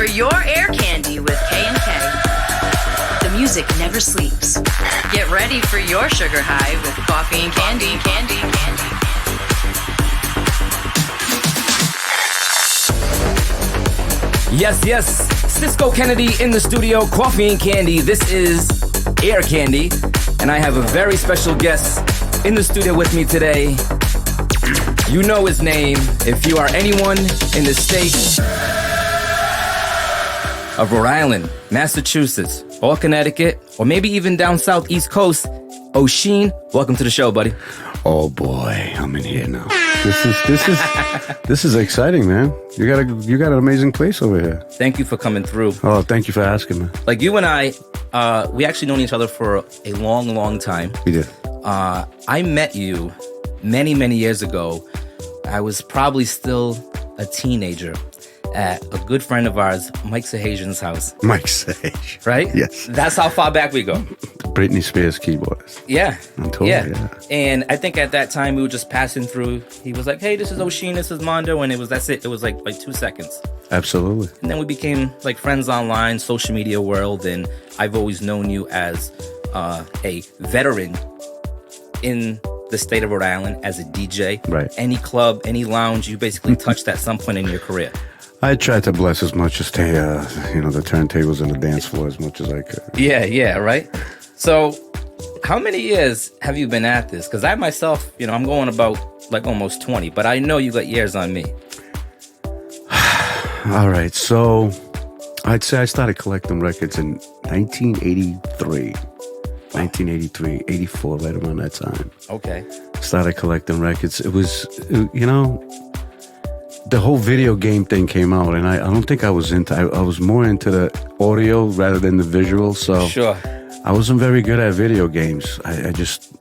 for your air candy with K&K. The music never sleeps. Get ready for your sugar high with coffee and candy. Yes. Sisco Kennedy in the studio, coffee and candy. This is Air Candy, and I have a very special guest in the studio with me today. You know his name if you are anyone in the state of Rhode Island, Massachusetts, or Connecticut, or maybe even down south East Coast. OSHEEN, welcome to the show, buddy. Oh boy, I'm in here now. This is exciting, man. You got an amazing place over here. Thank you for coming through. Oh, thank you for asking me. Like you and I, we actually known each other for a long time. We did. I met you many years ago. I was probably still a teenager at a good friend of ours, Mike Sahajian's house. Mike Sage. Right? Yes. That's how far back we go. Britney Spears keyboardist. Yeah. Yeah. And I think at that time we were just passing through. He was like, hey, this is OSHEEN, this is Mondo. And that's it. It was like 2 seconds. Absolutely. And then we became like friends online, social media world. And I've always known you as a veteran in the state of Rhode Island as a DJ. Right. Any club, any lounge, you basically touched at some point in your career. I tried to bless as much as the turntables and the dance floor as much as I could. Yeah, right? So how many years have you been at this? Because I myself, I'm going about like almost 20, but I know you got years on me. All right, so I'd say I started collecting records in 1983. 1983, 84, right around that time. Okay. Started collecting records. It was, the whole video game thing came out, and I don't think I was into. I was more into the audio rather than the visual. So sure. I wasn't very good at video games. I just,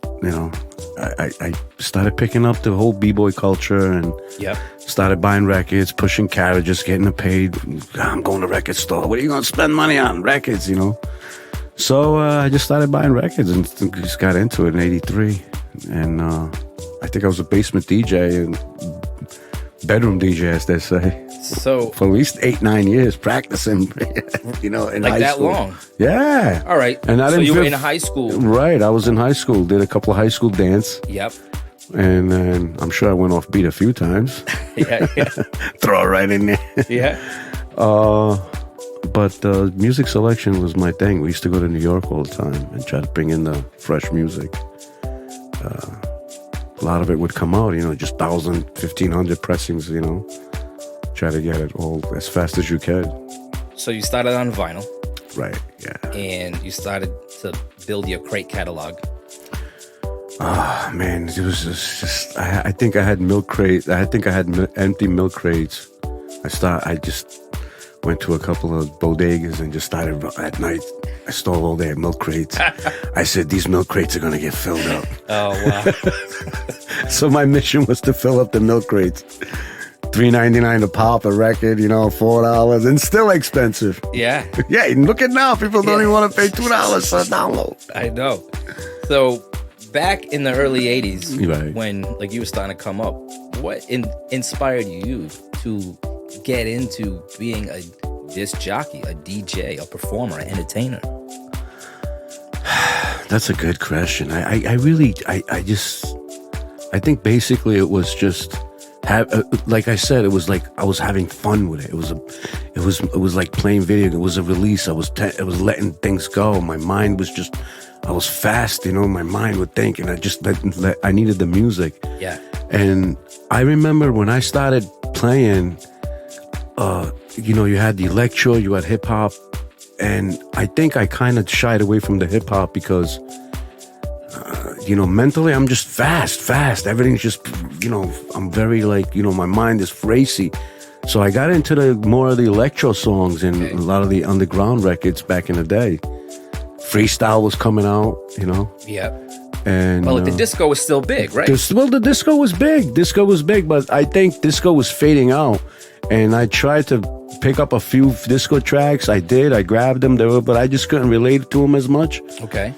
I started picking up the whole b-boy culture and started buying records, pushing carriages, getting paid. I'm going to the record store. What are you going to spend money on? Records, So I just started buying records and just got into it in 83. And I think I was a basement DJ and bedroom DJ, as they say. So for at least 8-9 years practicing, in like high that school. Long? Yeah. All right. And so you were in high school. Right. I was in high school, did a couple of high school dance. Yep. And then I'm sure I went off beat a few times. Yeah. Throw it right in there. Yeah. But music selection was my thing. We used to go to New York all the time and try to bring in the fresh music. A lot of it would come out, just 1,000, 1,500 pressings, Try to get it all as fast as you could. So you started on vinyl. Right, yeah. And you started to build your crate catalog. Oh, man, it was just I think I had milk crates. I think I had empty milk crates. I just went to a couple of bodegas and just started at night. I stole all their milk crates. I said, these milk crates are going to get filled up. Oh, wow. So my mission was to fill up the milk crates. $3.99 a pop, a record, $4, and still expensive. Yeah. Yeah, and look at now. People don't even want to pay $2 for a download. I know. So back in the early 80s, right, when you were starting to come up, what inspired you to get into being a disc jockey, a DJ, a performer, an entertainer? That's a good question. I think basically it was just like I said, it was like I was having fun with it. It was like playing video. It was a release. I was letting things go. My mind was just, I was fast. My mind would think, and I needed the music. Yeah. And I remember when I started playing. You had the electro, you had hip hop, and I think I kind of shied away from the hip hop because, mentally I'm just fast. Everything's just, I'm very my mind is racy. So I got into more of the electro songs and a lot of the underground records back in the day. Freestyle was coming out, Yeah. And the disco was still big, right? The disco was big. Disco was big, but I think disco was fading out. And I tried to pick up a few disco tracks. I did. I grabbed them, but I just couldn't relate to them as much. Okay.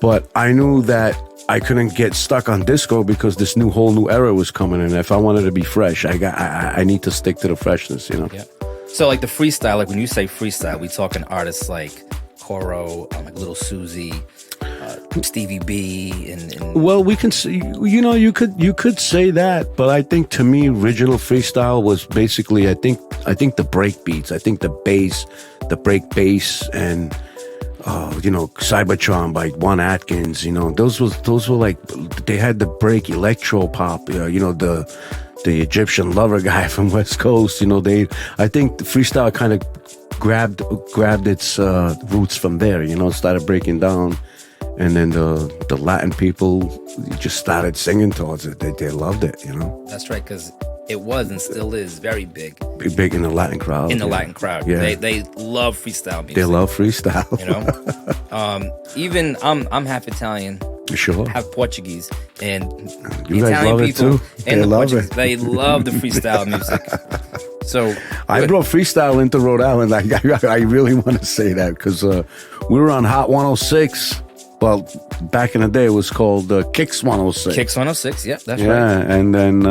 But I knew that I couldn't get stuck on disco because this whole new era was coming in. If I wanted to be fresh, I need to stick to the freshness, Yeah. So like the freestyle, like when you say freestyle, we talking artists like Coro, like Little Susie, Stevie B, and well, we can see, you could say that, but I think to me, original freestyle was basically, I think the break beats, I think the bass, the break bass, and Cybertron by Juan Atkins, those were like, they had the break electro pop, the Egyptian lover guy from West Coast, I think the freestyle kind of grabbed its roots from there, started breaking down. And then the Latin people just started singing towards it. They loved it, That's right, because it was and still is very big. Big in the Latin crowd. In the Latin crowd. Yeah. They love freestyle music. They love freestyle. Even I'm half Italian. Sure. Half Portuguese. And you the guys Italian love people it too. and They love Portuguese, it. they love the freestyle music. So I brought freestyle into Rhode Island. I really want to say that because we were on Hot 106. Well, back in the day, it was called Kicks 106. Kicks 106, yeah, that's right. Yeah, and then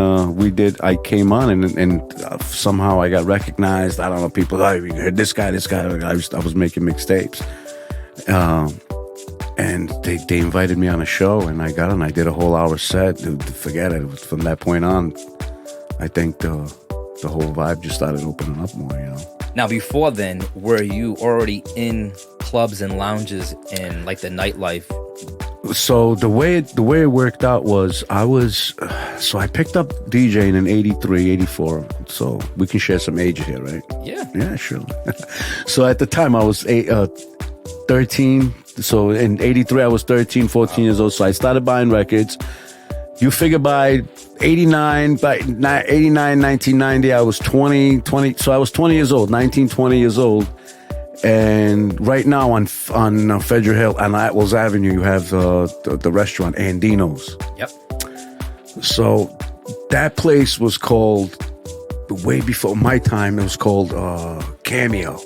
I came on and somehow I got recognized. I don't know, people, you heard this guy. I was making mixtapes. And they invited me on a show, and I got on. I did a whole hour set. Forget it. From that point on, I think the whole vibe just started opening up more, Now, before then, were you already in clubs and lounges and like the nightlife? So the way it worked out was I picked up DJing in 83, 84. So we can share some age here, right? Yeah, sure. So at the time I was 13. So in 83 I was 13, 14 years old. So I started buying records. You figure by 89, 1990, I was 20. So I was 20 years old, 19, 20 years old. And right now on Federal Hill and Atwells Avenue, you have the restaurant Andino's. Yep. So that place was called, way before my time, it was called Cameo.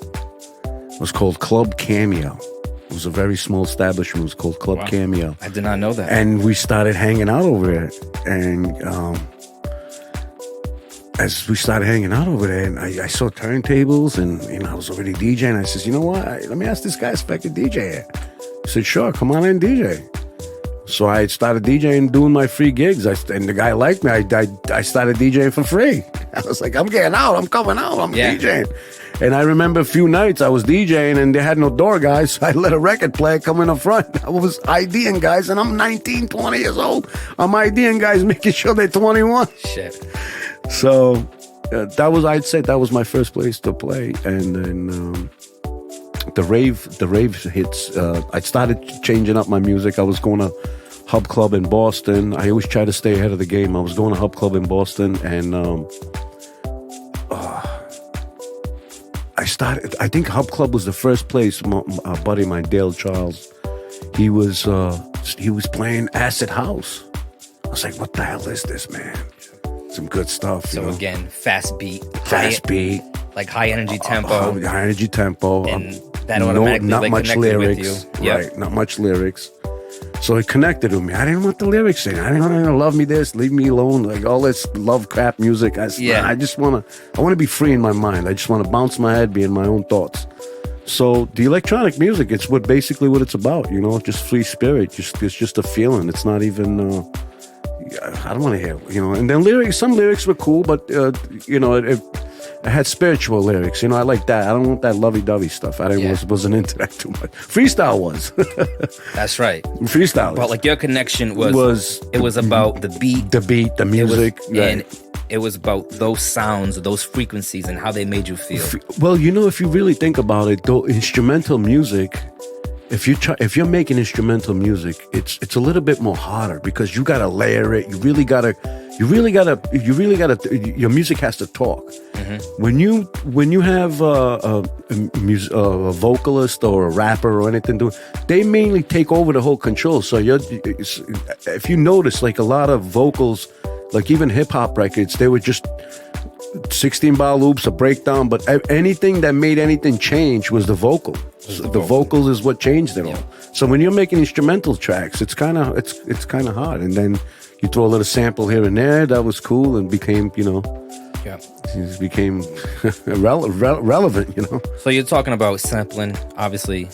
It was called Club Cameo. It was a very small establishment. It was called Club Cameo. I did not know that. And we started hanging out over there. And as we started hanging out over there, and I saw turntables, and I was already DJing. I says, you know what? Let me ask this guy if I could DJ here. He said, sure, come on in, DJ. So I started DJing, doing my free gigs. And the guy liked me. I started DJing for free. I was like, I'm getting out. I'm coming out. I'm DJing. And I remember a few nights I was DJing and they had no door guys, so I let a record player come in the front. I was IDing guys, and I'm 19, 20 years old. I'm IDing guys, making sure they're 21. Shit. So I'd say that was my first place to play. And then the rave hits. I started changing up my music. I was going to Hub Club in Boston. I always try to stay ahead of the game. I was going to Hub Club in Boston, and I think Hub Club was the first place. A buddy of mine, Dale Charles, he was playing acid house. I was like, what the hell is this, man? Some good stuff. So again, fast beat, like high energy tempo, high energy tempo, and that automatically not much lyrics, with you. Right? Not much lyrics. So it connected with me. I didn't want the lyrics in. I didn't want to love me this, leave me alone, like all this love crap music. I just want to be free in my mind. I just want to bounce my head, be in my own thoughts. So the electronic music, it's basically what it's about, just free spirit. It's just a feeling. It's not even, I don't want to hear, and then some lyrics were cool, but, I had spiritual lyrics, I like that. I don't want that lovey-dovey stuff. Wasn't into that too much. Freestyle was. That's right. Freestyle. But like your connection was about the beat, the music, and it was about those sounds, those frequencies, and how they made you feel. Well, if you really think about it, though, instrumental music. If you're making instrumental music, it's a little bit more harder because you gotta layer it. Your music has to talk. Mm-hmm. When you have a vocalist or a rapper or anything, they mainly take over the whole control. So if you notice, like a lot of vocals, like even hip hop records, they were just 16-bar loops, a breakdown, but anything that made anything change was the vocal. The vocals is what changed it all. So when you're making instrumental tracks, it's kind of hard. And then you throw a little sample here and there. That was cool and became, it became relevant, you know. So you're talking about sampling. Obviously,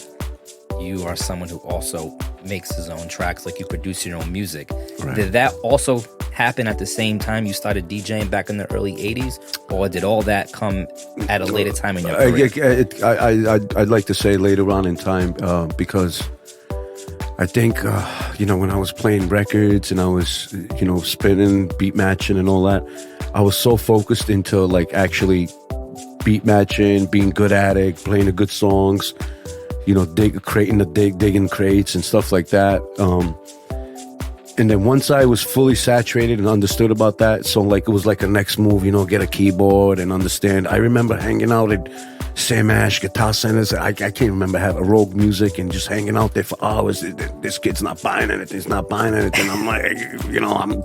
you are someone who also makes his own tracks, like you produce your own music. Right. Did that also happen at the same time you started DJing back in the early 80s? Or did all that come at a later time in your career? I'd like to say later on in time, because I think, when I was playing records and I was, spinning, beat matching and all that, I was so focused into like actually beat matching, being good at it, playing the good songs, digging crates and stuff like that. And then once I was fully saturated and understood about that, so like it was like a next move, get a keyboard and understand. I remember hanging out at Sam Ash Guitar Centers. I can't remember having Rogue Music and just hanging out there for hours. This kid's not buying anything. He's not buying anything. I'm like, I'm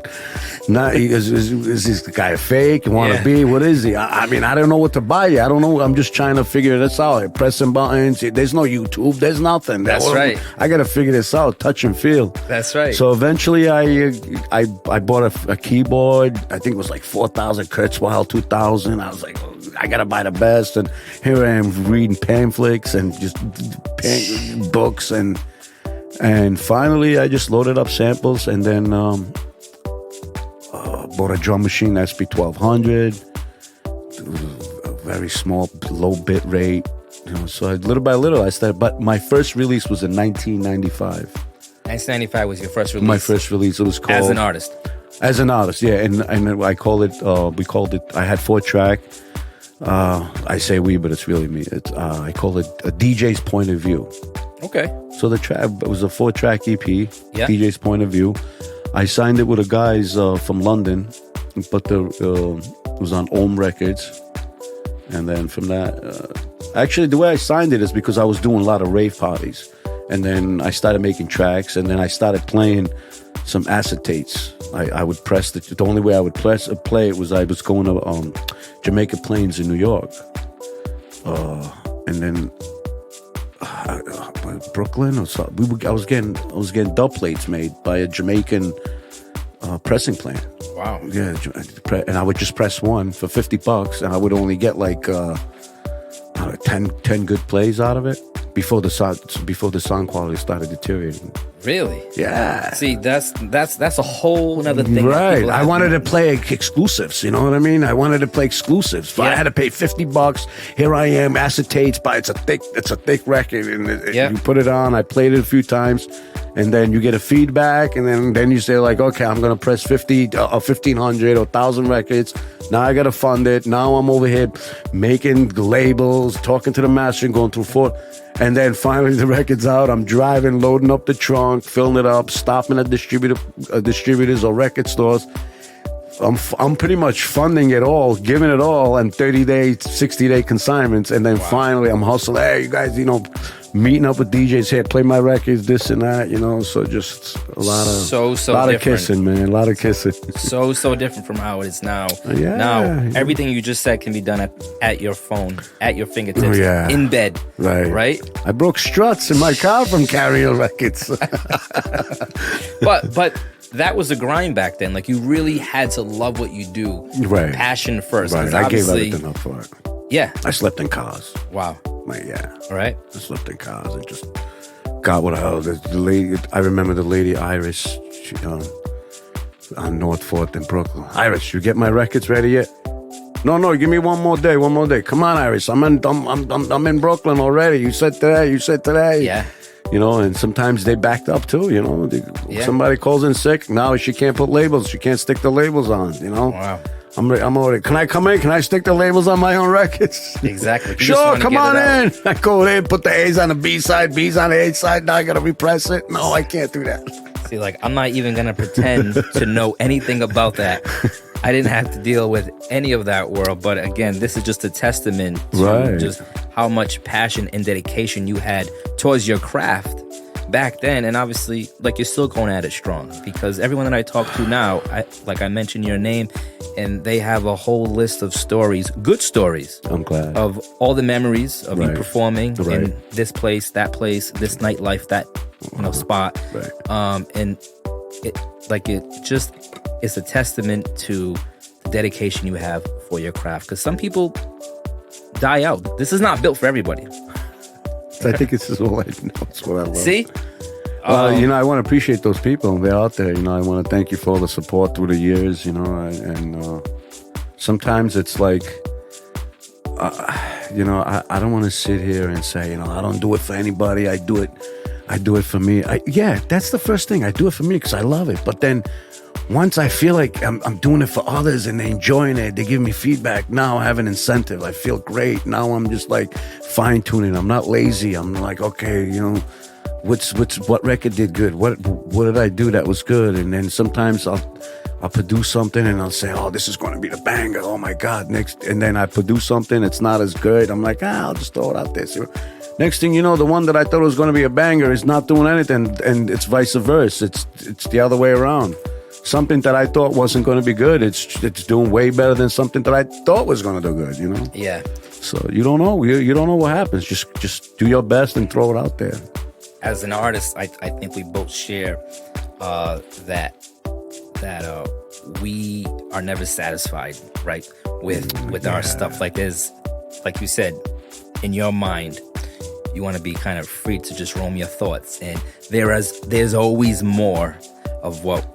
not. Is this guy fake? Want to be? What is he? I mean, I don't know what to buy yet. I don't know. I'm just trying to figure this out. Pressing buttons. There's no YouTube. There's nothing. That's right. I got to figure this out. Touch and feel. That's right. So eventually, I bought a keyboard. I think it was like 4,000 Kurzweil 2000. I was like, I gotta buy the best. And here I am reading pamphlets and just books and finally I just loaded up samples and then bought a drum machine, SP 1200. It was a very small, low bit rate. So little by little I started. But my first release was in 1995. 1995 was your first release? My first release. It was called... As an artist? As an artist, yeah. And I call it, we called it, I had 4-track. I say we, but it's really me. I call it a DJ's point of view. Okay. So the track was a 4-track EP, yeah. DJ's point of view. I signed it with the guys from London, but it was on Ohm Records. And then from that, actually the way I signed it is because I was doing a lot of rave parties. And then I started making tracks, and then I started playing some acetates. I would press the only way I would play it was I was going to Jamaica Plains in New York, and then Brooklyn or something. I was getting dub plates made by a Jamaican pressing plant. Wow. Yeah, and I would just press one for $50, and I would only get like 10 good plays out of it before the sound quality started deteriorating. Really? Yeah. See, that's a whole another thing. Right. I wanted to play exclusives. You know what I mean? I wanted to play exclusives. Yeah. I had to pay $50. Here I am, acetates, but it's a thick record, and you put it on. I played it a few times, and then you get a feedback, and then you say like, okay, I'm gonna press 50 or 1,500 or 1,000 records. Now I gotta fund it. Now I'm over here making labels, talking to the master, and going through 4. And then finally the record's out. I'm driving, loading up the trunk, filling it up, stopping at distributors or record stores. I'm pretty much funding it all, giving it all, and 30-day, 60-day consignments. And then finally I'm hustling. Hey, you guys, meeting up with DJs here, play my records, this and that, So just a lot of lot of kissing, man, a lot of kissing. So different from how it is now. Yeah. Now everything you just said can be done at your phone, at your fingertips, in bed. Right. I broke struts in my car from carrying records. But that was a grind back then. Like you really had to love what you do. Right. Passion first. Right. I gave everything up for it. Yeah. I slept in cars. Wow. Yeah. All right. I slept in cars and just got what the lady. I remember the lady Iris, on North 4th in Brooklyn. Iris, you get my records ready yet? No, give me one more day. Come on, Iris. I'm in Brooklyn already. You said today. Yeah. And sometimes they backed up too. Somebody calls in sick. Now she can't put labels. She can't stick the labels on. Wow. I'm already. Can I come in? Can I stick the labels on my own records? Exactly. Sure, come on in. I go in, put the A's on the B side, B's on the A side. Now I gotta repress it. No, I can't do that. See, I'm not even gonna pretend to know anything about that. I didn't have to deal with any of that world. But again, this is just a testament to just how much passion and dedication you had towards your craft back then. And obviously, you're still going at it strong, because everyone that I talk to now, I mentioned your name, and they have a whole list of stories, good stories. I'm glad. Of all the memories of you performing in this place, that place, this nightlife, that spot. Right. And it's a testament to the dedication you have for your craft. Because some people die out. This is not built for everybody. I think this is all I know. It's what I love. See? Well, I want to appreciate those people. They're out there. I want to thank you for all the support through the years, and sometimes it's like, I don't want to sit here and say, I don't do it for anybody. I do it for me. That's the first thing. I do it for me because I love it. But then once I feel like I'm doing it for others and they're enjoying it, they give me feedback. Now I have an incentive. I feel great. Now I'm just like fine tuning. I'm not lazy. I'm like, okay, what record did good? What did I do that was good? And then sometimes I'll produce something and I'll say, oh, this is going to be the banger. Oh my God, next. And then I produce something, it's not as good. I'm like, I'll just throw it out there. So next thing you know, the one that I thought was going to be a banger is not doing anything, and it's vice versa. It's the other way around. Something that I thought wasn't going to be good, it's doing way better than something that I thought was going to do good. Yeah. So you don't know. You don't know what happens. Just do your best and throw it out there. As an artist, I think we both share that we are never satisfied, right, with our stuff. Like you said, in your mind, you want to be kind of free to just roam your thoughts, and there's always more of what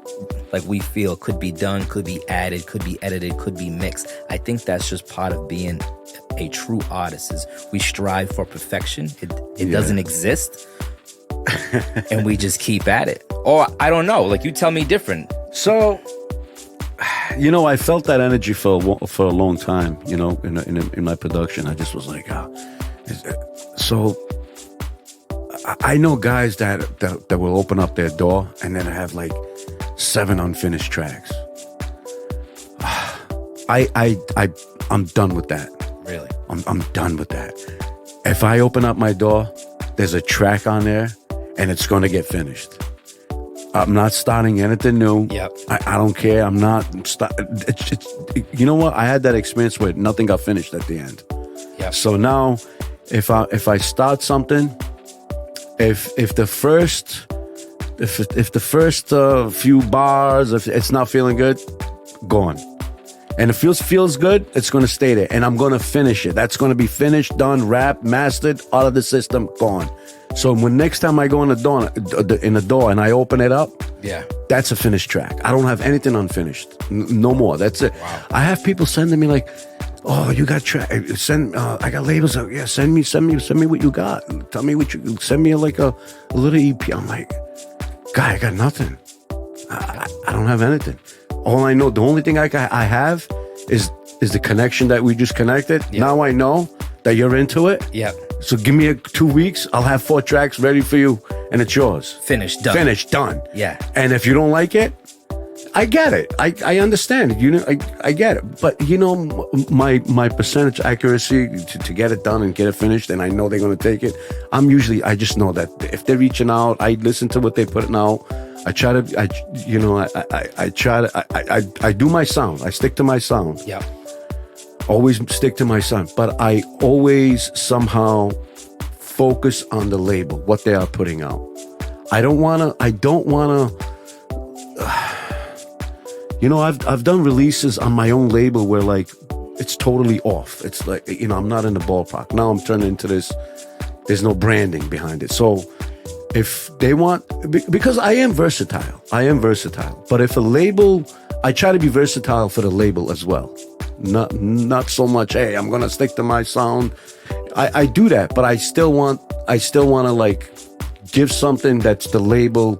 we feel could be done, could be added, could be edited, could be mixed. I think that's just part of being a true artist. Is we strive for perfection. It doesn't exist. And we just keep at it. Or I don't know, you tell me different. So, I felt that energy for a long time, in my production. I just was like, so I know guys that will open up their door and then have 7 unfinished tracks. I'm done with that. Really? I'm done with that. If I open up my door, there's a track on there and it's going to get finished. I'm not starting anything new. Yep. I don't care. I'm not. You know what? I had that experience where nothing got finished at the end. Yep. So now, if I start something, if the first few bars, if it's not feeling good, gone. And if it feels good, it's going to stay there. And I'm going to finish it. That's going to be finished, done, wrapped, mastered, out of the system, gone. So when next time I go in the door and I open it up, that's a finished track. I don't have anything unfinished. No more. That's it. Wow. I have people sending me oh, you got track? I got labels. Yeah, send me what you got. Tell me what you send me a little EP. I'm like, guy, I got nothing. I don't have anything. All I know, the only thing I have is the connection that we just connected. Yep. Now I know that you're into it. Yep. So give me 2 weeks. I'll have 4 tracks ready for you, and it's yours. Finished, done. Yeah. And if you don't like it, I get it. I understand it. I get it. But my percentage accuracy to get it done and get it finished, and I know they're gonna take it. I just know that if they're reaching out, I listen to what they're putting out. I try to, I do my sound. I stick to my sound. Yeah. Always stick to my sound. But I always somehow focus on the label, what they are putting out. I don't want to, I've done releases on my own label where it's totally off. It's I'm not in the ballpark. Now I'm turning into this, there's no branding behind it. So if they want, because I am versatile. But if a label, I try to be versatile for the label as well. Not so much, hey, I'm going to stick to my sound. I do that, but I still want to give something that's the label.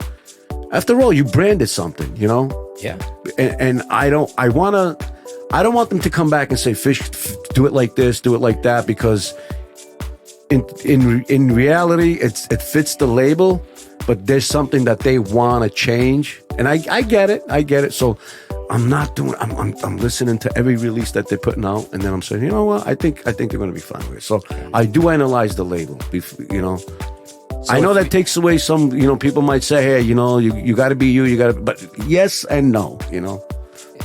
After all, you branded something, Yeah. And I don't want them to come back and say, Fish, do it like this, do it like that, because in reality, it fits the label, but there's something that they want to change, and I get it. So I'm listening to every release that they're putting out, and then I'm saying, you know what, I think they're going to be fine with it. So I do analyze the label, So I know that takes away some, people might say, hey, you got to be you, but yes and no,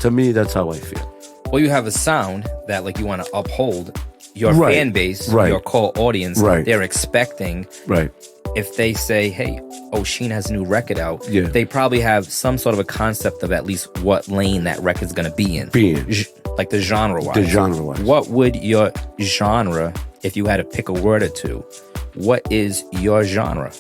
To me, that's how I feel. Well, you have a sound that you want to uphold your fan base, your core audience. Right. They're expecting. Right. if they say, hey, OSHEEN has a new record out, Yeah. they probably have some sort of a concept of at least what lane that record's going to be in. Like the genre-wise. The genre-wise. What would your genre, if you had to pick a word or two, what is your genre?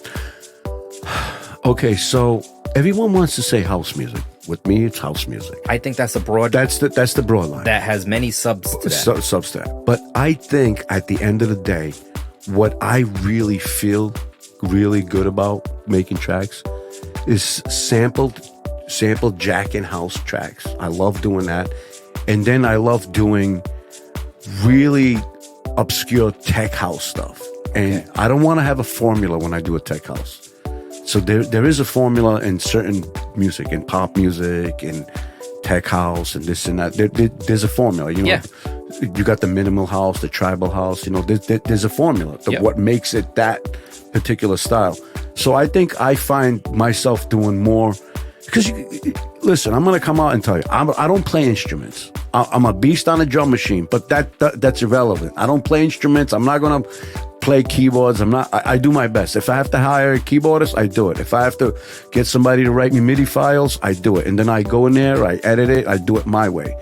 Okay, so everyone wants to say house music. With me, it's house music. I think that's a broad... That's the broad line. That has many subs to that. Subs to that. But I think at the end of the day, what I really feel really good about making tracks is sampled jack and house tracks. I love doing that. And then I love doing really obscure tech house stuff. And I don't want to have a formula when I do a tech house. So there is a formula in certain music, in pop music, in tech house, and this and that. There's a formula, you know. Yeah. You got the minimal house, the tribal house. You know, there's a formula. What makes it that particular style. So I think I find myself doing more because listen, I'm gonna come out and tell you, I don't play instruments. I'm a beast on a drum machine, but that's irrelevant. I don't play instruments. I'm not gonna play keyboards. I do my best. If I have to hire a keyboardist, I do it. If I have to get somebody to write me MIDI files, I do it. And then I go in there, I edit it, I do it my way.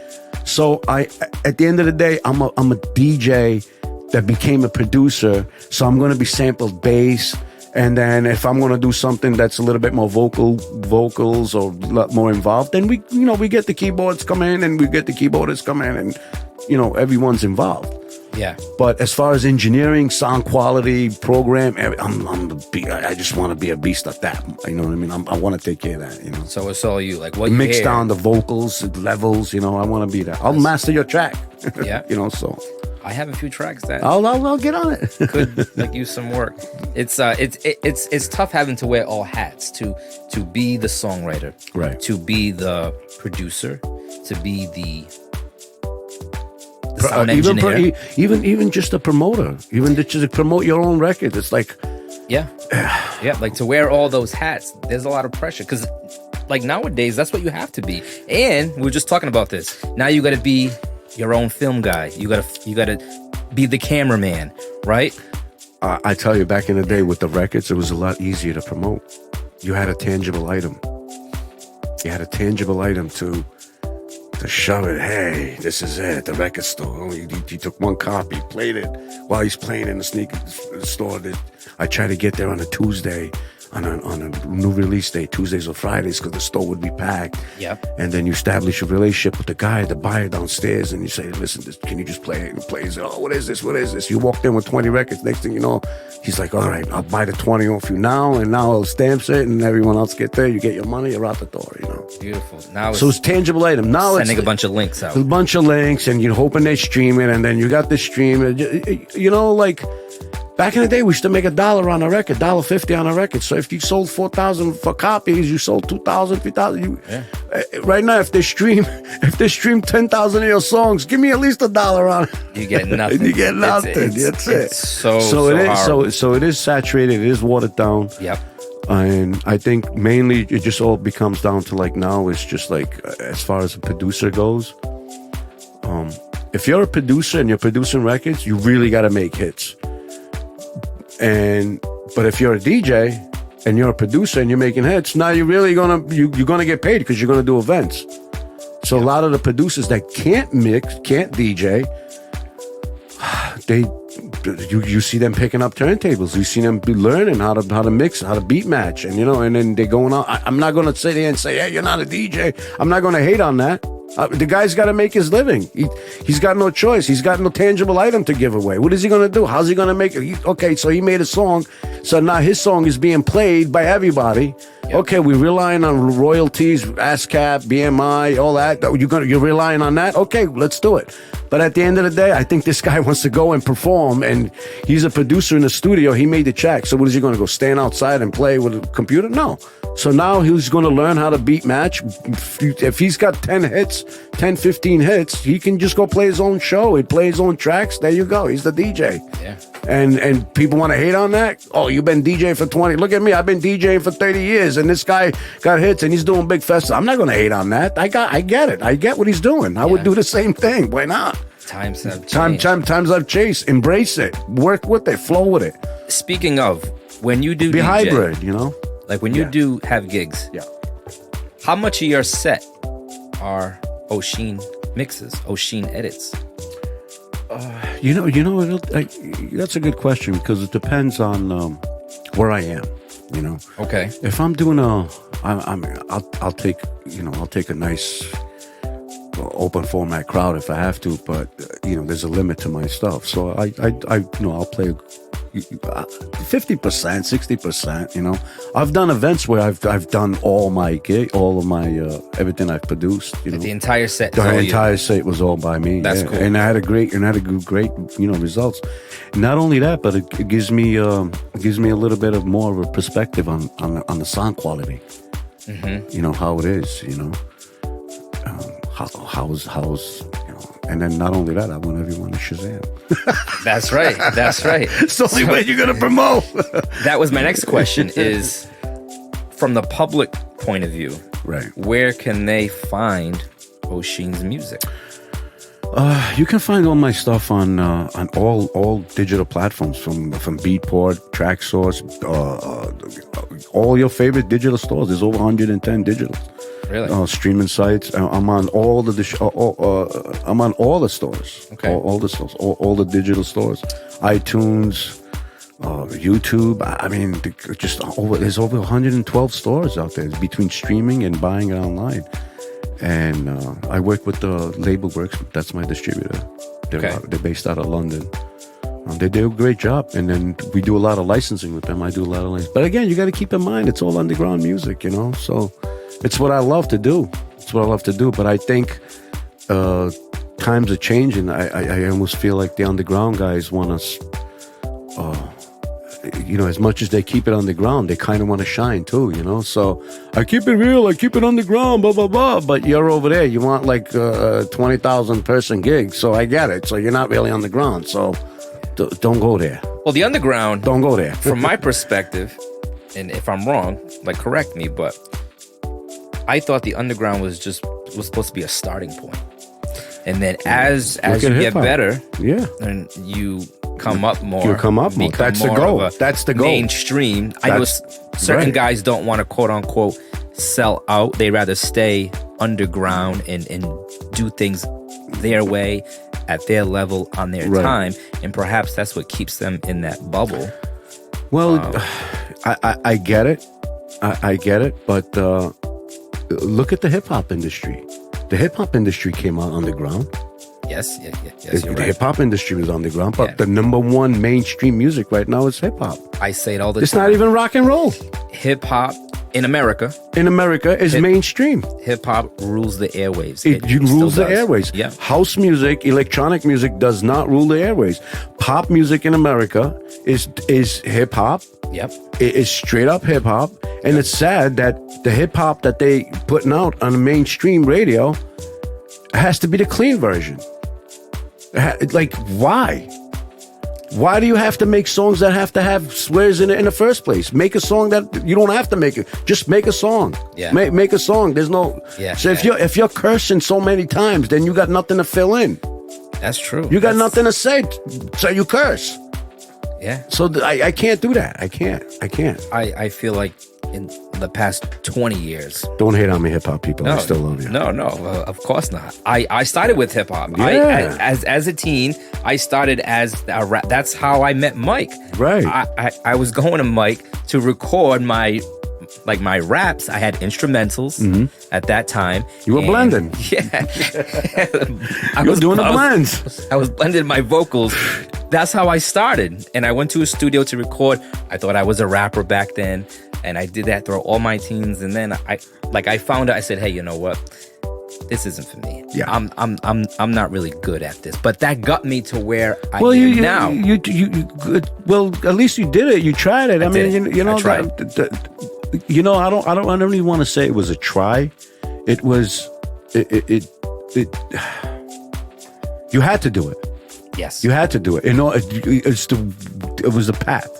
So at the end of the day, I'm a DJ that became a producer. So I'm going to be sampled bass. And then if I'm going to do something that's a little bit more vocals or a lot more involved, then we get the keyboards come in and we get the keyboardists come in and, everyone's involved. Yeah. But as far as engineering, sound quality, program, I just want to be a beast at that. You know what I mean? I want to take care of that, So it's all you. Like what mix you down the vocals, levels, I want to be that. I'll master your track. Yeah. So I have a few tracks that I'll get on it. could use some work. It's tough having to wear all hats to be the songwriter, right? To be the producer, to be the sound engineer, even just a promoter, even just to promote your own record. It's like, yeah, like to wear all those hats. There's a lot of pressure because, like nowadays, that's what you have to be. And we were just talking about this. Now you got to be your own film guy. You got to be the cameraman, right? I tell you, back in the day with the records, it was a lot easier to promote. You had a tangible item. You had a tangible item to shove it. Hey, this is it. The record store. Oh, he took one copy, played it while he's playing in the sneaker store. I try to get there on a Tuesday, on a new release day, Tuesdays or Fridays, because the store would be packed. Yep. And then you establish a relationship with the guy, the buyer downstairs, and you say, listen, can you just play it? And he plays it. Oh, what is this? What is this? You walked in with 20 records. Next thing you know, he's like, all right, I'll buy the 20 off you now, and now I'll stamp it, and everyone else get there. You get your money, you're out the door, Beautiful. Now so it's tangible item. Now sending a bunch of links out. A bunch of links, and you're hoping they stream it, and then you got the stream. Like back in the day, we used to make $1 on a record, $1.50 on a record. So if you sold 4,000 for copies, you sold 2,000, 3,000. Right now, if they stream 10,000 of your songs, give me at least $1 on it. You get nothing. You get nothing. That's it. So it is. hard. So it is saturated. It is watered down. Yep. And I think mainly it just all becomes down to like now it's just like as far as a producer goes. If you're a producer and you're producing records, you really got to make hits. But if you're a DJ and you're a producer and you're making hits, now you're really you're gonna get paid because you're gonna do events. So a lot of the producers that can't mix, can't DJ, you see them picking up turntables. You see them learning how to mix, how to beat match, and and then they're going out. I'm not gonna sit there and say, hey, you're not a DJ. I'm not gonna hate on that. The guy's got to make his living. He's got no choice. He's got no tangible item to give away. What is he going to do? How's he going to make it? Okay, so he made a song. So now his song is being played by everybody. Yep. Okay, we're relying on royalties, ASCAP, BMI, all that. You're relying on that? Okay, let's do it. But at the end of the day, I think this guy wants to go and perform, and he's a producer in the studio. He made the check. So what is he going to go stand outside and play with a computer? No. So now he's going to learn how to beat match. If he's got 10 hits, 10, 15 hits, he can just go play his own show. He'd play his own tracks. There you go. He's the DJ. Yeah. And people want to hate on that. Oh, you've been DJing for 20. Look at me. I've been DJing for 30 years, and this guy got hits, and he's doing big festivals. I'm not going to hate on that. I get it. I get what he's doing. I would do the same thing. Why not? Times have changed. Times I've chased. Embrace it. Work with it. Flow with it. Speaking of, When you do be DJ, hybrid, you know. like when you do have gigs, Yeah. how much of your set are OSHEEN mixes, OSHEEN edits? You know, that's a good question because it depends on where I am. You know, Okay. if I'm doing I'll take a nice open format crowd if I have to, but you know, there's a limit to my stuff. So I'll play 50%, 60%. You know, I've done events where I've done all of my everything I've produced. You know, The entire set. the entire set was all by me. That's cool. And I had a great results. Not only that, but it gives me a little bit of more of a perspective on the sound quality. Mm-hmm. You know how it is. You know, how's you know. And then not only that, I want everyone to Shazam. That's right. That's right. It's the only way you're gonna promote. That was my next question is, from the public point of view, Right. where can they find OSHEEN's music? You can find all my stuff on all digital platforms from Beatport, TrackSource, all your favorite digital stores. There's over 110 digital streaming sites. I'm on all the I'm on all the stores. Okay. All the stores, all the digital stores, iTunes, YouTube. I mean, there's over 112 stores out there between streaming and buying it online. And I work with the Label Works. That's my distributor. They're based out of London. They do a great job. And then we do a lot of licensing with them. I do a lot of licensing. But again, you got to keep in mind, it's all underground music, you know? So it's what I love to do. But I think times are changing. I almost feel like the underground guys want us... you know, as much as they keep it underground, they kind of want to shine too, you know? So I keep it real, I keep it underground, blah, blah, blah. But you're over there, you want like a 20,000 person gig. So I get it. So you're not really underground. So don't go there. Well, the underground, Don't go there. from my perspective, and if I'm wrong, like correct me, but I thought the underground was supposed to be a starting point. And then as you get better, yeah, and you come up more. You come up more. become That's the more goal. of a That's the goal. Mainstream. I know certain right. guys don't want to quote unquote sell out. They rather stay underground and do things their way, at their level, on their Right. time. And perhaps that's what keeps them in that bubble. Well, I get it. I get it. But look at the hip hop industry. The hip hop industry came out underground. Yes, you're The right. hip hop industry was underground, but Yeah. the number one mainstream music right now is hip hop. I say it all the It's time. not even rock and roll. Hip hop in America. In America is mainstream. Hip hop rules the airwaves. It still rules the does. airways. Yeah. House music, electronic music does not rule the airways. Pop music in America is hip hop. Yep. It is straight up hip hop. And it's sad that the hip hop that they putting out on the mainstream radio has to be the clean version. Like, why? Why do you have to make songs that have to have swears in it in the first place? Make a song that you don't have to make it. Just make a song. Yeah. Make a song. There's no. Yeah. So if you're cursing so many times, then you got nothing to fill in. That's true. You got nothing to say, so you curse. Yeah. So I can't do that. I can't. I feel like in the past 20 years. Don't hate on me, hip hop people. I still love you. No, of course not. I started with hip hop. Yeah. As a teen, I started as a rap. That's how I met Mike. Right. I was going to Mike to record my raps. I had instrumentals at that time. You were blending. Yeah. You were doing the blends. I was blending my vocals. That's how I started. And I went to a studio to record. I thought I was a rapper back then. And I did that through all my teens. And then I found out, I said, hey, you know what? This isn't for me. Yeah. I'm not really good at this. But that got me to where I am now. You good. Well, at least you did it. You tried it. I mean, you know, I tried. You know, I don't even want to say it was a try. It was it you had to do it. Yes. You had to do it. You know, it was the path.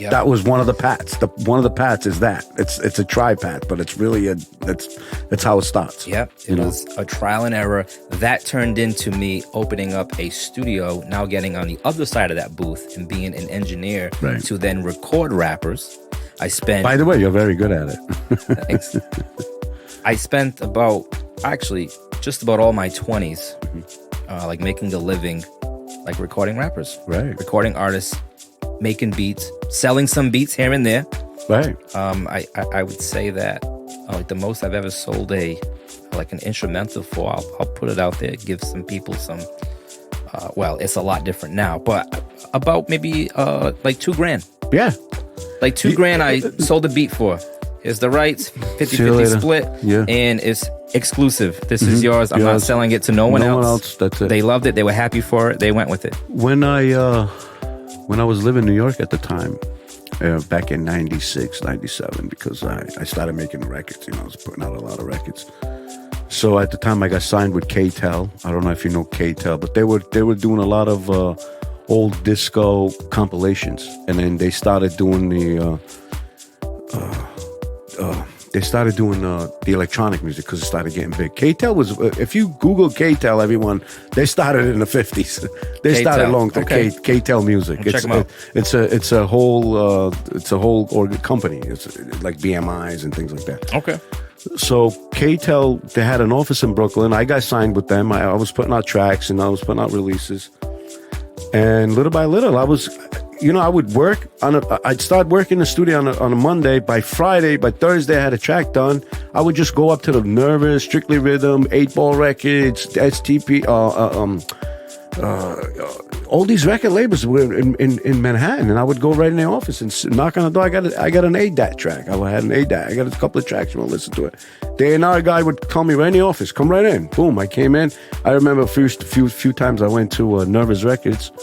That was one of the pats. One of the pats is that. It's a tri-pat, but it's really that's how it starts. Yep. It was a trial and error. That turned into me opening up a studio, now getting on the other side of that booth and being an engineer to then record rappers. I spent... By the way, you're very good at it. Thanks. I spent just about all my 20s like making a living, like recording rappers. Right. Recording artists, making beats, selling some beats here and there. Right. I would say that like the most I've ever sold an instrumental for, I'll put it out there, give some people some, well, it's a lot different now, but about maybe like $2,000. Yeah. Like $2,000 I sold a beat for. Here's the rights, 50-50 split, and it's exclusive. This is yours. I'm not selling it to no one else. That's it. They loved it. They were happy for it. They went with it. When I was living in New York at the time, back in 96, 97, because I started making records. I was putting out a lot of records. So at the time I got signed with K-Tel. I don't know if you know K-Tel, but they were doing a lot of old disco compilations, and then they started doing the electronic music because it started getting big. K-Tel was, if you Google K-Tel, everyone, they started in the 50s. They started long to K-Tel music. Check them out. It's a whole company. It's like BMIs and things like that. Okay. So K-Tel, they had an office in Brooklyn. I got signed with them. I was putting out tracks and I was putting out releases. And little by little, I would work I'd start working in the studio on a Monday. By Friday, by Thursday, I had a track done. I would just go up to the Nervous, Strictly Rhythm, 8-Ball Records, STP, all these record labels were in Manhattan, and I would go right in the office and knock on the door. I got an ADAT track. I had an ADAT. I got a couple of tracks. You want to listen to it? A guy would call me right in the office. Come right in. Boom. I came in. I remember a few times I went to Nervous Records,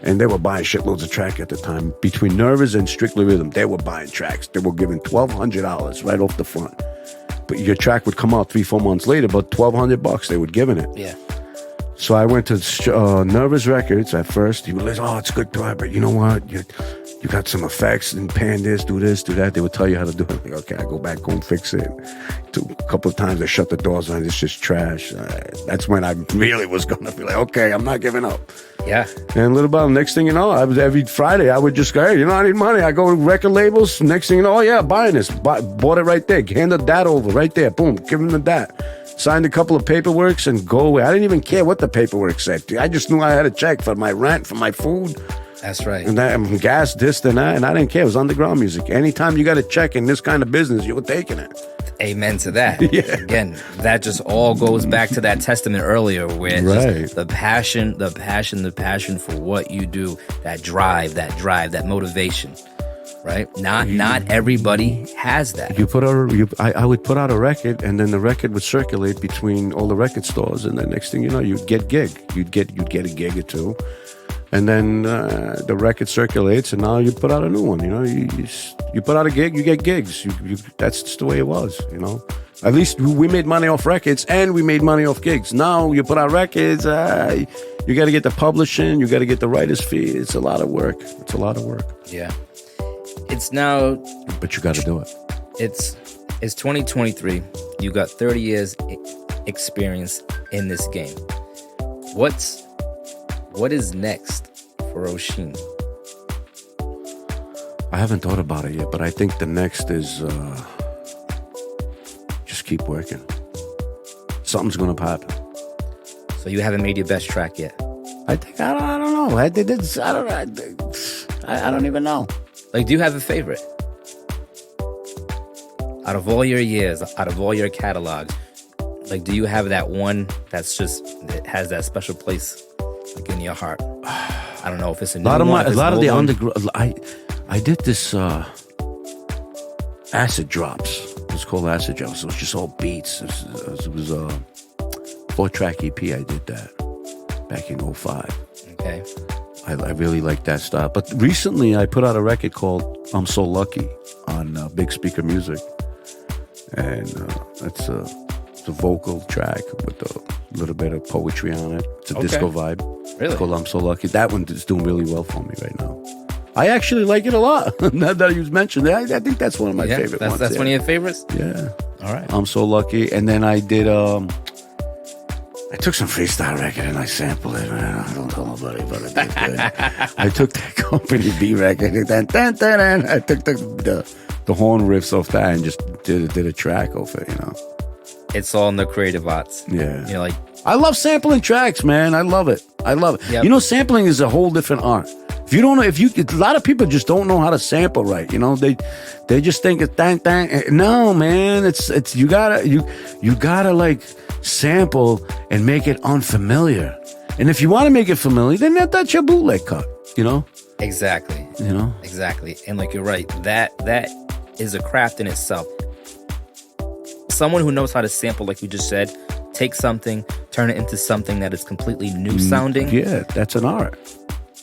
and they were buying shitloads of track at the time. Between Nervous and Strictly Rhythm, they were buying tracks. They were giving $1,200 right off the front. But your track would come out 3-4 months later, but $1,200 they were giving it. Yeah. So I went to Nervous Records at first. He would listen, it's good, but you know what? You got some effects and pan this, do that. They would tell you how to do it. Like, okay, I go back home, fix it. A couple of times they shut the doors on. It's just trash. That's when I really was going to be like, okay, I'm not giving up. Yeah. And little by next thing you know, every Friday I would just go, hey, I need money. I go to record labels. Next thing you know, buying this. Bought it right there. Handed that over right there. Boom, give them that. Signed a couple of paperworks and go away. I didn't even care what the paperwork said. I just knew I had a check for my rent, for my food. That's right. And that, gas, this, and that. And I didn't care. It was underground music. Anytime you got a check in this kind of business, you were taking it. Amen to that. Yeah. Again, that just all goes back to that testament earlier where it's just the passion for what you do, that drive, that motivation. Right? Not everybody has that. I would put out a record, and then the record would circulate between all the record stores, and then next thing you know, you'd get gig. You'd get a gig or two, and then the record circulates, and now you put out a new one. You put out a gig, you get gigs. That's just the way it was. At least we made money off records, and we made money off gigs. Now you put out records, you got to get the publishing, you got to get the writer's fee. It's a lot of work. Yeah. It's now... But you got to do it. It's 2023. You got 30 years experience in this game. What is next for OSHEEN? I haven't thought about it yet, but I think the next is just keep working. Something's going to happen. So you haven't made your best track yet? I don't know. I don't even know. Like, do you have a favorite? Out of all your years, out of all your catalogs, like, do you have that one that's just, it has that special place, like, in your heart? I don't know if it's a new one. A lot of the underground. I did this acid drops. It was called acid drops. It was just all beats. It was a 4-track EP. I did that back in 2005. Okay. I really like that style. But recently, I put out a record called I'm So Lucky on Big Speaker Music. And it's a vocal track with a little bit of poetry on it. It's a disco vibe. Really? It's called I'm So Lucky. That one is doing really well for me right now. I actually like it a lot. Now that you mentioned it, I think that's one of my favorite ones. That's one of your favorites? Yeah. All right. I'm so lucky. And then I did, I took some freestyle record and I sampled it. Man, I don't tell nobody, but I did good. I took that Company B record. I took the horn riffs off that and just did a track off it, It's all in the creative arts. Yeah. You're like, I love sampling tracks, man. I love it. Yep. Sampling is a whole different art. If you don't know, a lot of people just don't know how to sample right. They just think it's dang. No, man, it's you gotta like sample and make it unfamiliar. And if you want to make it familiar, then that's your bootleg cut. Exactly. Exactly. And like you're right, that is a craft in itself. Someone who knows how to sample, like you just said, take something, turn it into something that is completely new sounding. Yeah, that's an art.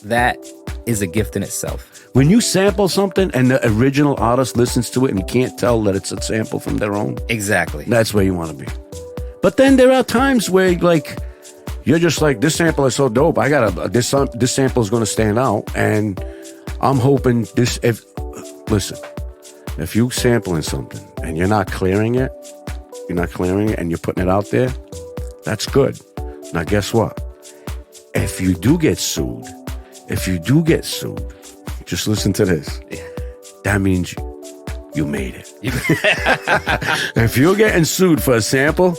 That is a gift in itself. When you sample something and the original artist listens to it and you can't tell that it's a sample from their own. Exactly. That's where you want to be. But then there are times where like you're just like, this sample is so dope. This sample is going to stand out, and I'm hoping if you sampling something and you're not clearing it and you're putting it out there, that's good. Now guess what? If you do get sued, just listen to this. Yeah. That means you made it. If you're getting sued for a sample,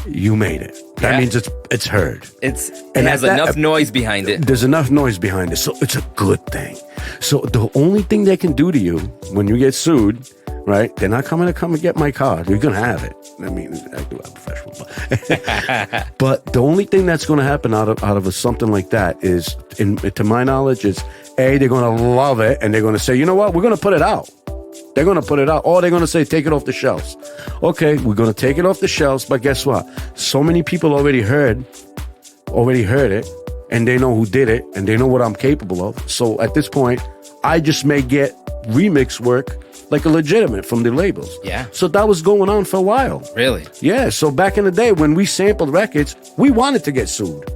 you made it. That means it's heard. It has enough noise behind it. There's enough noise behind it, so it's a good thing. So the only thing they can do to you when you get sued, right? They're not coming to come and get my car. You're gonna have it. I mean, I do have professional, but the only thing that's going to happen out of something like that is, to my knowledge, is they're going to love it and they're going to say, you know what, we're going to put it out. They're going to put it out, or they're going to say, take it off the shelves. Okay, we're going to take it off the shelves, but guess what? So many people already heard it, and they know who did it, and they know what I'm capable of. So at this point, I just may get remix work like a legitimate from the labels. Yeah. So that was going on for a while. Really? Yeah. So back in the day when we sampled records, we wanted to get sued.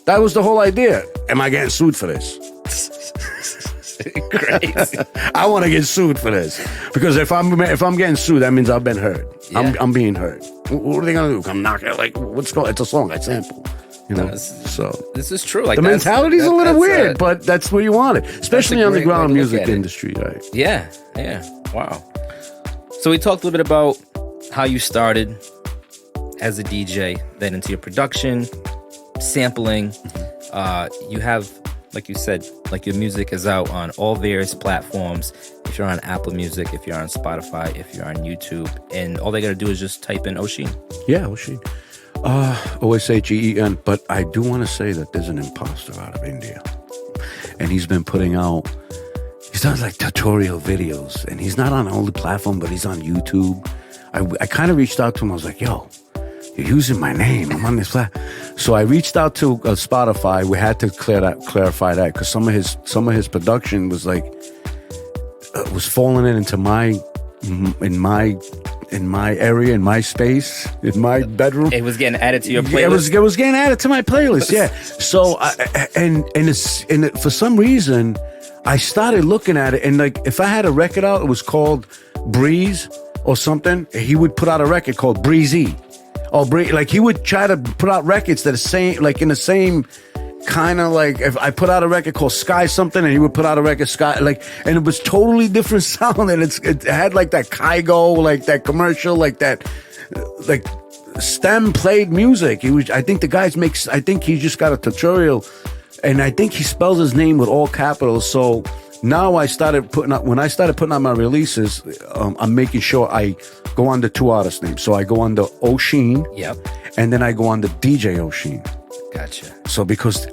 That was the whole idea. Am I getting sued for this? Crazy. I want to get sued for this because if I'm getting sued, that means I've been heard. Yeah. I'm being heard. What are they gonna do? Come knock it? Like, what's going? It's a song I sample. So this is true. Like the mentality's a little weird, but that's where you want it, especially underground music industry, right? Yeah. Wow. So we talked a little bit about how you started as a DJ, then into your production, sampling. You have, like you said, like your music is out on all various platforms. If you're on Apple Music, if you're on Spotify, if you're on YouTube, and all they gotta do is just type in OSHEEN. Yeah, OSHEEN. OSHEEN. But I do want to say that there's an imposter out of India, and he's been putting out. He does like tutorial videos, and he's not on all the platform, but he's on YouTube. I kind of reached out to him. I was like, yo, you're using my name. I'm on this platform. So I reached out to Spotify. We had to clarify that because some of his production was like was falling into my area, in my space, in my bedroom. It was getting added to your playlist. It was getting added to my playlist. Yeah. So for some reason, I started looking at it, and like if I had a record out, it was called Breeze or something. He would put out a record called Breezy. Like he would try to put out records that are same, like in the same kind of like, if I put out a record called Sky something, and he would put out a record Sky, like, and it was totally different sound, and it had like that Kygo, like that commercial, like that, like stem played music. I think he just got a tutorial, and I think he spells his name with all capitals. So now when I started putting out my releases, I'm making sure I go under two artist names. So I go under OSHEEN. Yep. And then I go under DJ OSHEEN. Gotcha. So because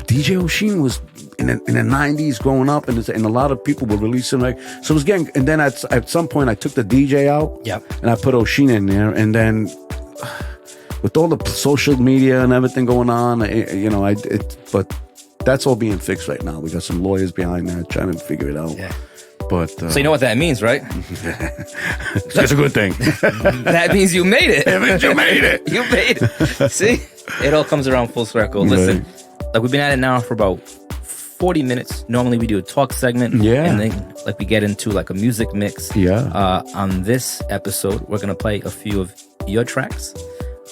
DJ OSHEEN was in the 90s growing up, and a lot of people were releasing, like, so it was getting, and then at some point I took the DJ out. Yep. And I put OSHEEN in there, and then with all the social media and everything going on, but that's all being fixed right now. We got some lawyers behind that trying to figure it out. Yeah. But so you know what that means, right? That's a good thing. That means you made it. It means you made it. You made it. See? It all comes around full circle. Listen, like we've been at it now for about 40 minutes. Normally we do a talk segment. Yeah. And then like we get into like a music mix. Yeah. On this episode, we're going to play a few of your tracks.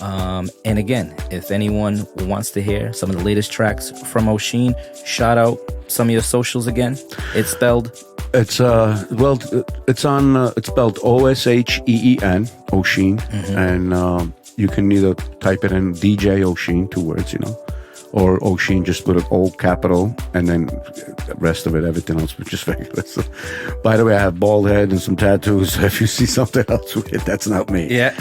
And again, if anyone wants to hear some of the latest tracks from OSHEEN, shout out some of your socials again. It's spelled... It's it's spelled OSHEEN, OSHEEN, and you can either type it in DJ OSHEEN, 2 words, or OSHEEN just put an O capital, and then the rest of it, everything else, was just regular. So, by the way, I have bald head and some tattoos. So if you see something else with it, that's not me. Yeah.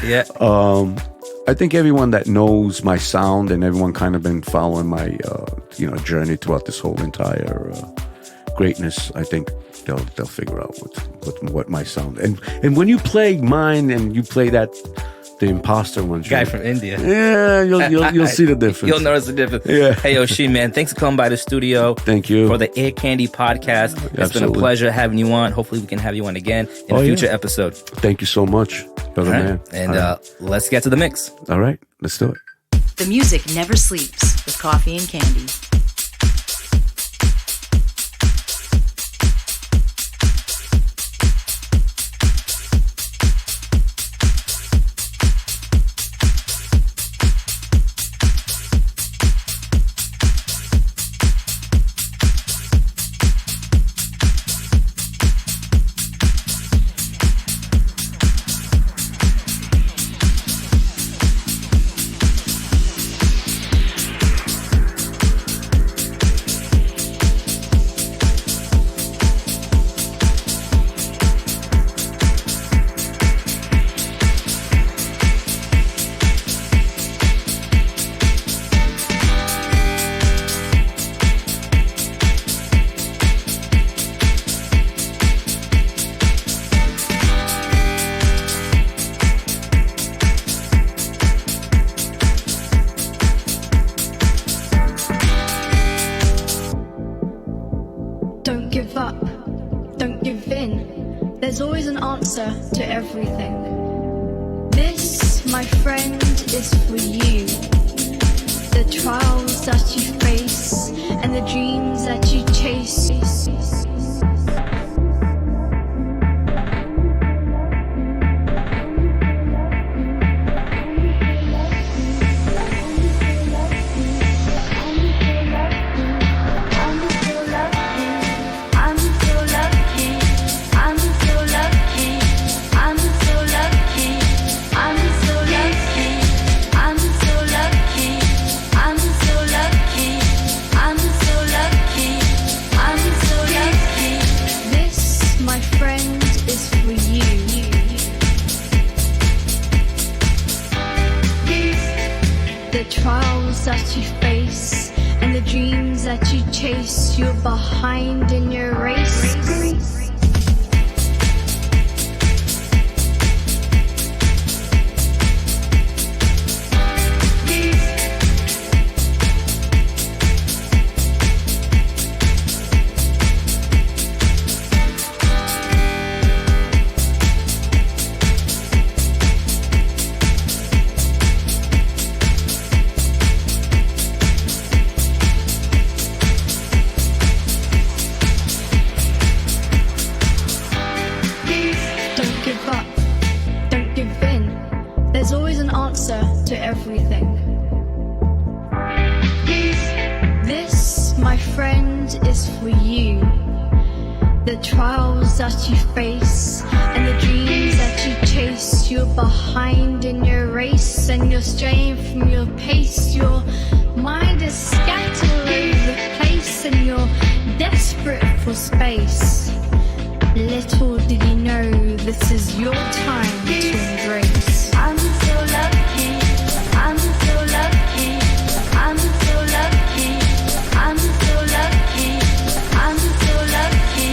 I think everyone that knows my sound and everyone kind of been following my journey throughout this whole entire greatness, I think they'll figure out what my sound and when you play mine and you play that the imposter one, guy from India, you'll see the difference. You'll notice the difference. Yeah. Hey OSHEEN, man, thanks for coming by the studio. Thank you for the Air Candy podcast. It's been a pleasure having you on. Hopefully we can have you on again in a future episode. Thank you so much. You're the man. And let's get to the mix. All right, let's do it. The music never sleeps with Coffee and Candy. There's always an answer to everything. This, my friend, is for you. The trials that you face and the dreams that you chase. That you face and the dreams that you chase, you're behind in your race. There's always an answer to everything. This, my friend, is for you. The trials that you face and the dreams that you chase, you're behind in your race and you're straying from your pace. Your mind is scattered all over the place and you're desperate for space. Little did you know this is your time to embrace. I'm so lucky, I'm so lucky, I'm so lucky, I'm so lucky, I'm so lucky,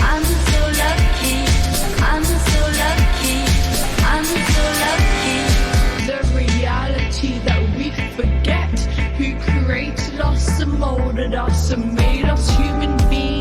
I'm so lucky, I'm so lucky, I'm so lucky. The reality that we forget, who created us and molded us and made us human beings.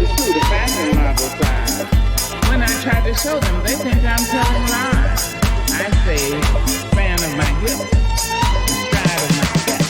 the shoe, the fashion model side. When I try to show them, they think I'm telling lies. I say, fan of my hips, the stride of my step.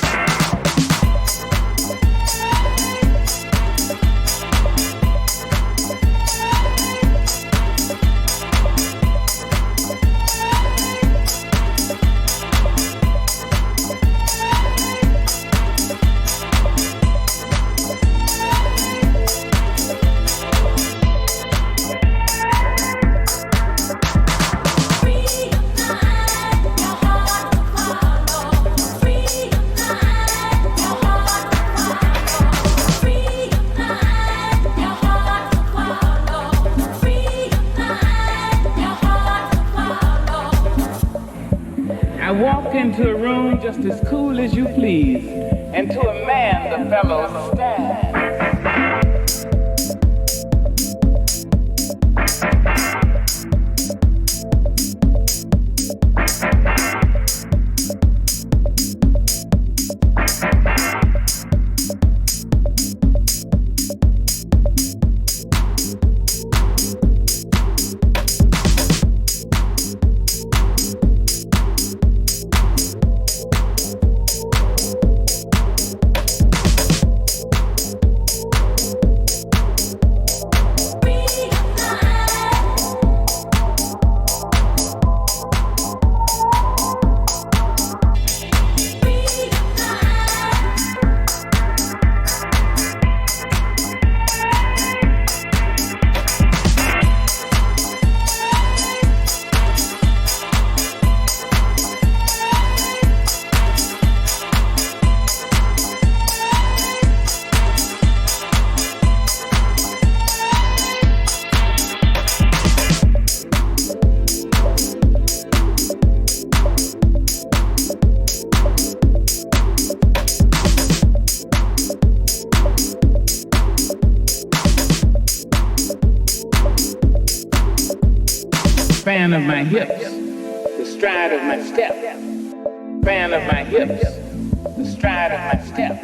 Into a room just as cool as you please, and to a man the fellows stand. Fan of my hips, the stride of my step. Fan of my hips, the stride of my step.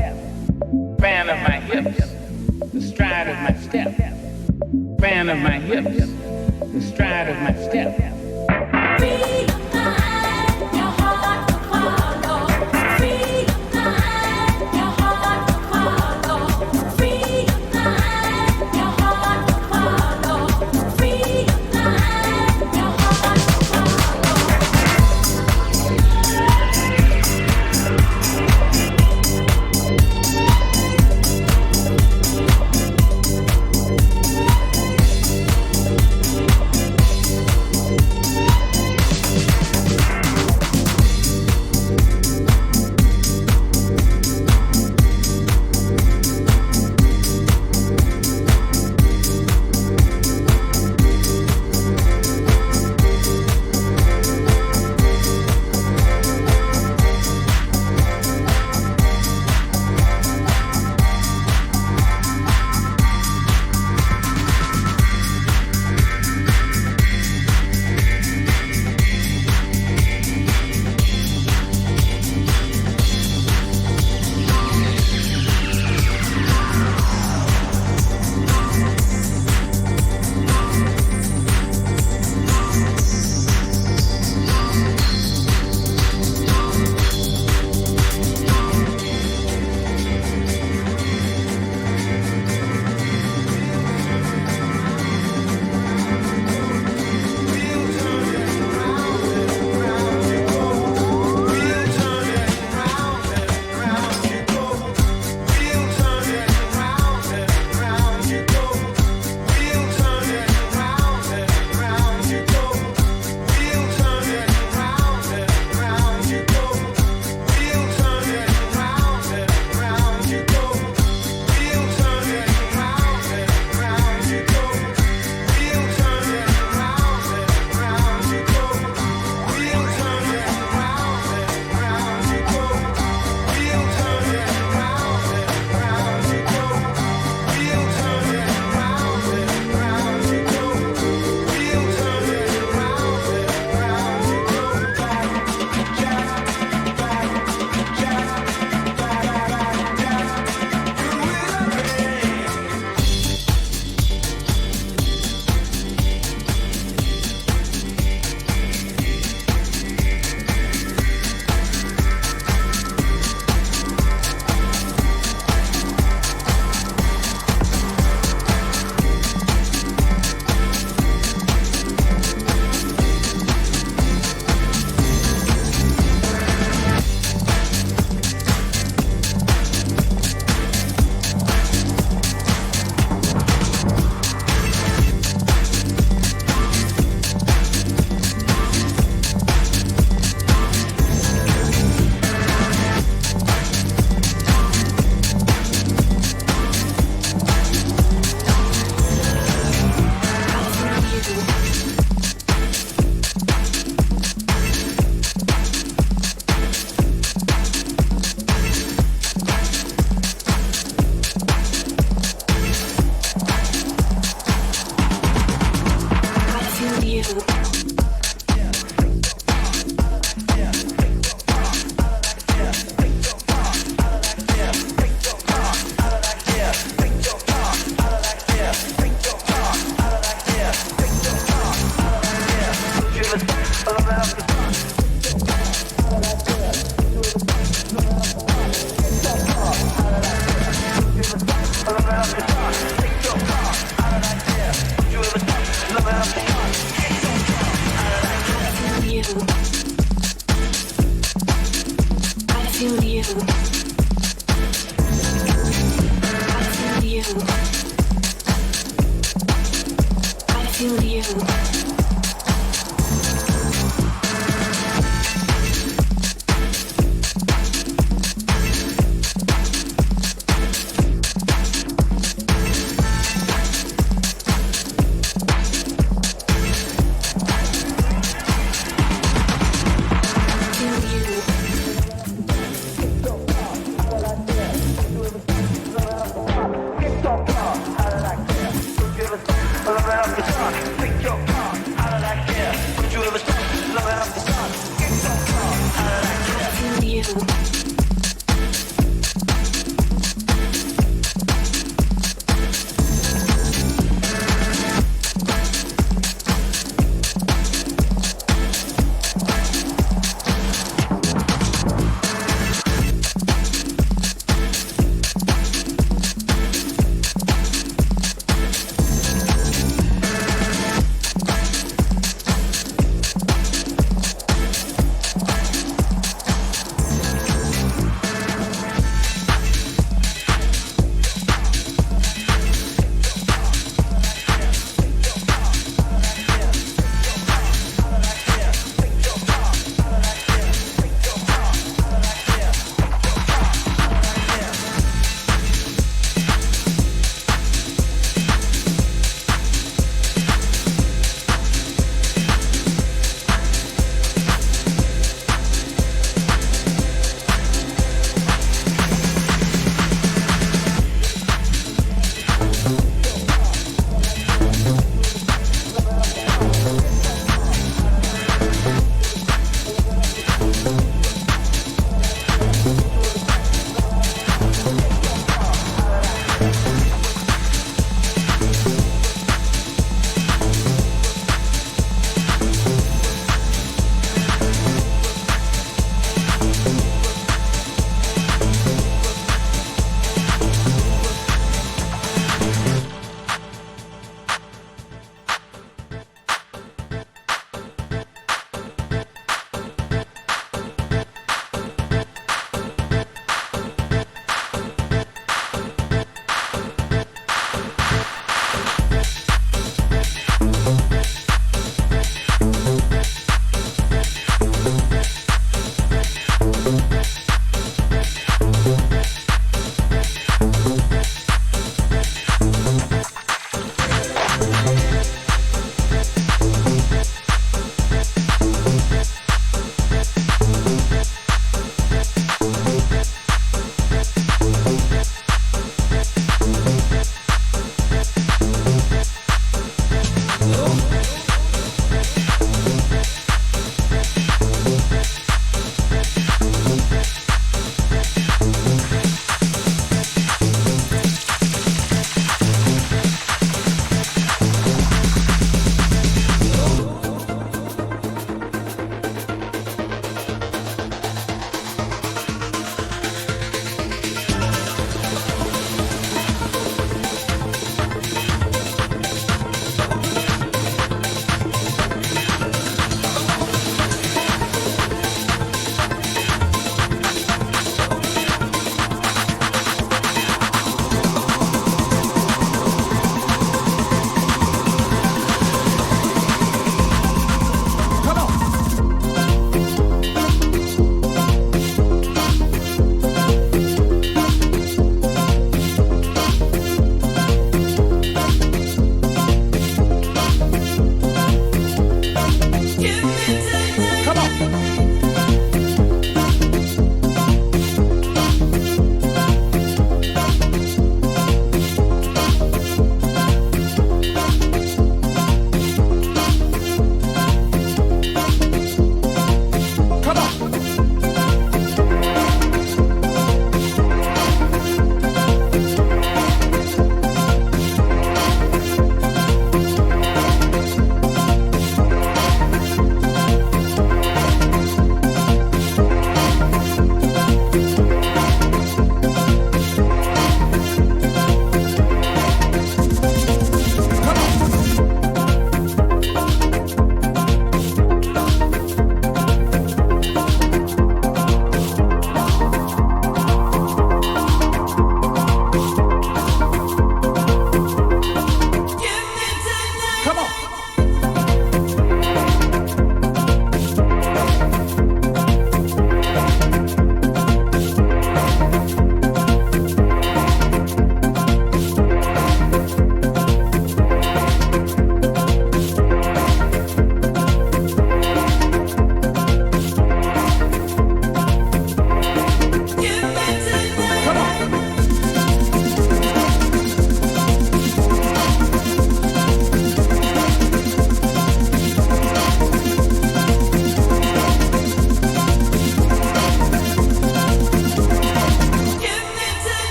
Fan of my hips, the stride of my step. Fan of my hips, the stride of my step.